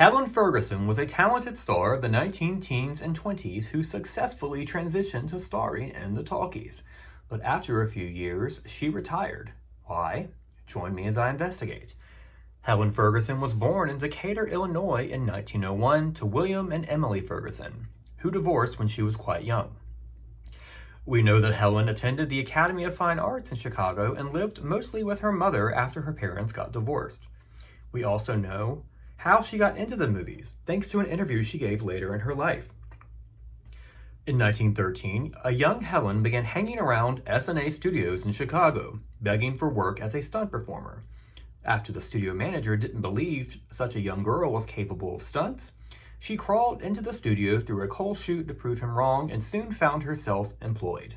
Helen Ferguson was a talented star of the 19 teens and 20s who successfully transitioned to starring in the talkies. But after a few years, she retired. Why? Join me as I investigate. Helen Ferguson was born in Decatur, Illinois in 1901 to William and Emily Ferguson, who divorced when she was quite young. We know that Helen attended the Academy of Fine Arts in Chicago and lived mostly with her mother after her parents got divorced. We also know how she got into the movies, thanks to an interview she gave later in her life. In 1913, a young Helen began hanging around S&A studios in Chicago, begging for work as a stunt performer. After the studio manager didn't believe such a young girl was capable of stunts, she crawled into the studio through a coal chute to prove him wrong and soon found herself employed.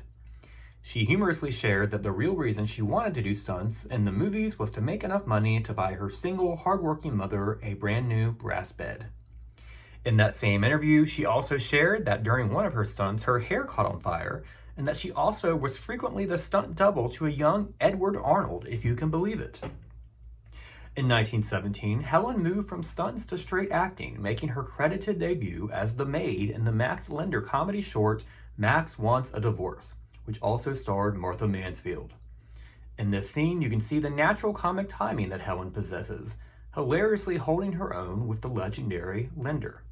She humorously shared that the real reason she wanted to do stunts in the movies was to make enough money to buy her single, hardworking mother a brand new brass bed. In that same interview, she also shared that during one of her stunts, her hair caught on fire, and that she also was frequently the stunt double to a young Edward Arnold, if you can believe it. In 1917, Helen moved from stunts to straight acting, making her credited debut as the maid in the Max Linder comedy short Max Wants a Divorce, which also starred Martha Mansfield. In this scene, you can see the natural comic timing that Helen possesses, hilariously holding her own with the legendary Linder.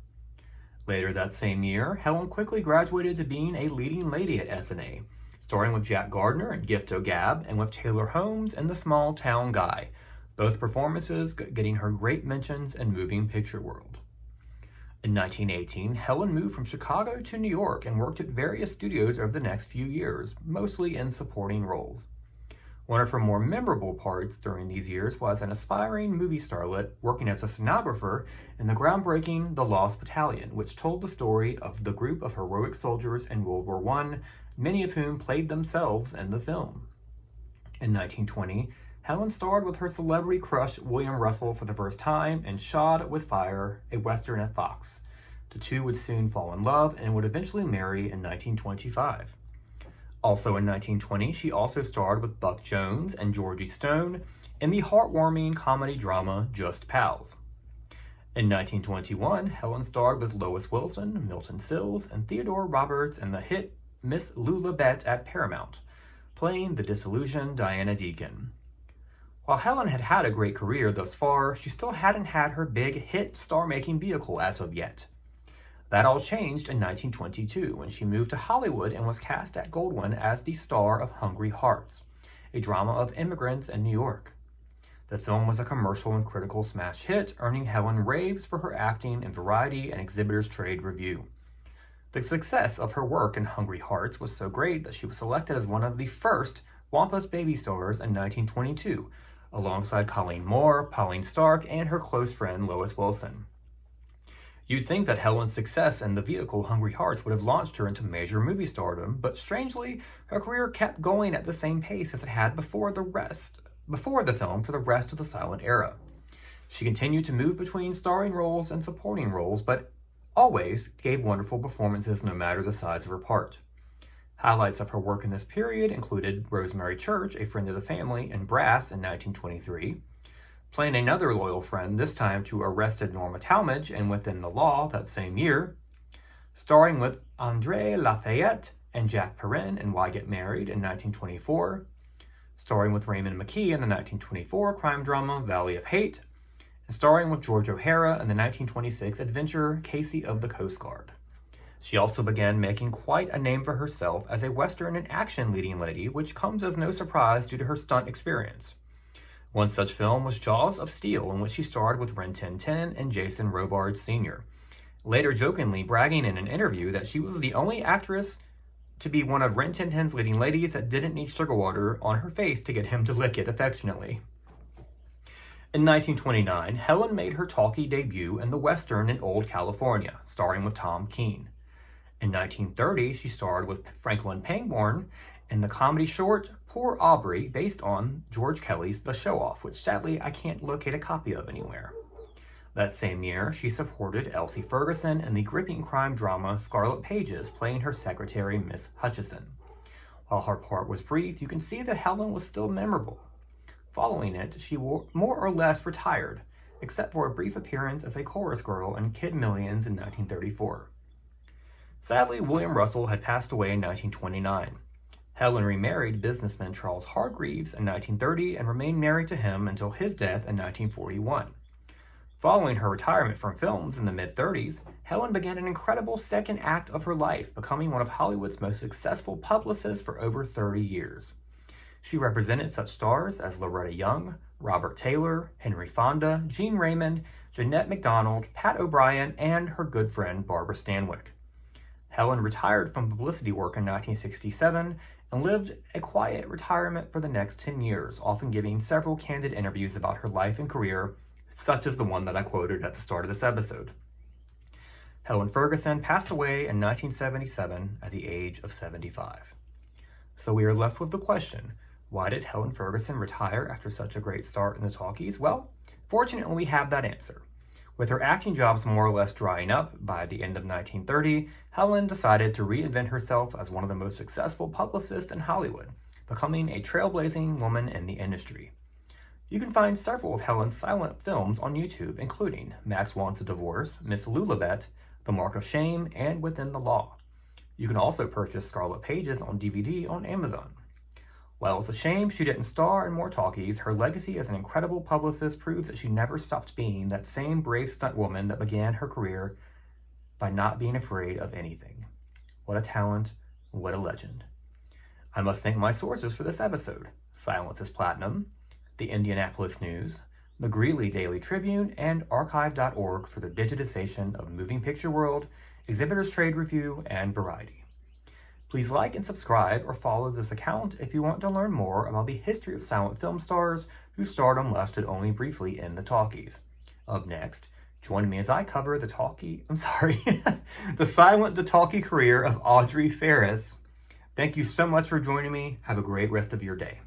Later that same year, Helen quickly graduated to being a leading lady at S&A, starring with Jack Gardner in Gift O' Gab and with Taylor Holmes in The Small Town Guy, both performances getting her great mentions in moving picture world. In 1918, Helen moved from Chicago to New York and worked at various studios over the next few years, mostly in supporting roles. One of her more memorable parts during these years was an aspiring movie starlet working as a stenographer in the groundbreaking The Lost Battalion, which told the story of the group of heroic soldiers in World War I, many of whom played themselves in the film. In 1920, Helen starred with her celebrity crush William Russell for the first time in Shot with Fire, a Western at Fox. The two would soon fall in love and would eventually marry in 1925. Also in 1920, she also starred with Buck Jones and Georgie Stone in the heartwarming comedy drama Just Pals. In 1921, Helen starred with Lois Wilson, Milton Sills, and Theodore Roberts in the hit Miss Lula Bette at Paramount, playing the disillusioned Diana Deacon. While Helen had had a great career thus far, she still hadn't had her big hit star-making vehicle as of yet. That all changed in 1922 when she moved to Hollywood and was cast at Goldwyn as the star of Hungry Hearts, a drama of immigrants in New York. The film was a commercial and critical smash hit, earning Helen raves for her acting in Variety and Exhibitor's Trade Review. The success of her work in Hungry Hearts was so great that she was selected as one of the first Wampus baby stars in 1922, alongside Colleen Moore, Pauline Stark, and her close friend Lois Wilson. You'd think that Helen's success in the vehicle Hungry Hearts would have launched her into major movie stardom, but strangely, her career kept going at the same pace as it had before the film for the rest of the silent era. She continued to move between starring roles and supporting roles, but always gave wonderful performances no matter the size of her part. Highlights of her work in this period included Rosemary Church, a friend of the family, in Brass in 1923, playing another loyal friend, this time to arrested Norma Talmadge in Within the Law that same year, starring with André Lafayette and Jack Perrin in Why Get Married in 1924, starring with Raymond McKee in the 1924 crime drama Valley of Hate, and starring with George O'Hara in the 1926 adventure Casey of the Coast Guard. She also began making quite a name for herself as a Western and action leading lady, which comes as no surprise due to her stunt experience. One such film was Jaws of Steel, in which she starred with Rin Tin Tin and Jason Robards Sr., later jokingly bragging in an interview that she was the only actress to be one of Rin Tin Tin's leading ladies that didn't need sugar water on her face to get him to lick it affectionately. In 1929, Helen made her talkie debut in the Western in Old California, starring with Tom Keene. In 1930, she starred with Franklin Pangborn in the comedy short Poor Aubrey, based on George Kelly's The Show-Off, which sadly I can't locate a copy of anywhere. That same year, she supported Elsie Ferguson in the gripping crime drama Scarlet Pages, playing her secretary, Miss Hutchison. While her part was brief, you can see that Helen was still memorable. Following it, she more or less retired, except for a brief appearance as a chorus girl in Kid Millions in 1934. Sadly, William Russell had passed away in 1929. Helen remarried businessman Charles Hargreaves in 1930 and remained married to him until his death in 1941. Following her retirement from films in the mid-30s, Helen began an incredible second act of her life, becoming one of Hollywood's most successful publicists for over 30 years. She represented such stars as Loretta Young, Robert Taylor, Henry Fonda, Gene Raymond, Jeanette MacDonald, Pat O'Brien, and her good friend Barbara Stanwyck. Helen retired from publicity work in 1967 and lived a quiet retirement for the next 10 years, often giving several candid interviews about her life and career, such as the one that I quoted at the start of this episode. Helen Ferguson passed away in 1977 at the age of 75. So we are left with the question, why did Helen Ferguson retire after such a great start in the talkies? Well, fortunately we have that answer. With her acting jobs more or less drying up by the end of 1930, Helen decided to reinvent herself as one of the most successful publicists in Hollywood, becoming a trailblazing woman in the industry. You can find several of Helen's silent films on YouTube, including Max Wants a Divorce, Miss Lulabette, The Mark of Shame, and Within the Law. You can also purchase Scarlet Pages on DVD on Amazon. While it's a shame she didn't star in more talkies, her legacy as an incredible publicist proves that she never stopped being that same brave stunt woman that began her career by not being afraid of anything. What a talent, what a legend. I must thank my sources for this episode: Silence is Platinum, the Indianapolis News, the Greeley Daily Tribune, and archive.org for the digitization of Moving Picture World, Exhibitors Trade Review, and Variety. Please like and subscribe or follow this account if you want to learn more about the history of silent film stars who starred and lasted only briefly in the talkies. Up next, join me as I cover the silent to talkie career of Audrey Ferris. Thank you so much for joining me. Have a great rest of your day.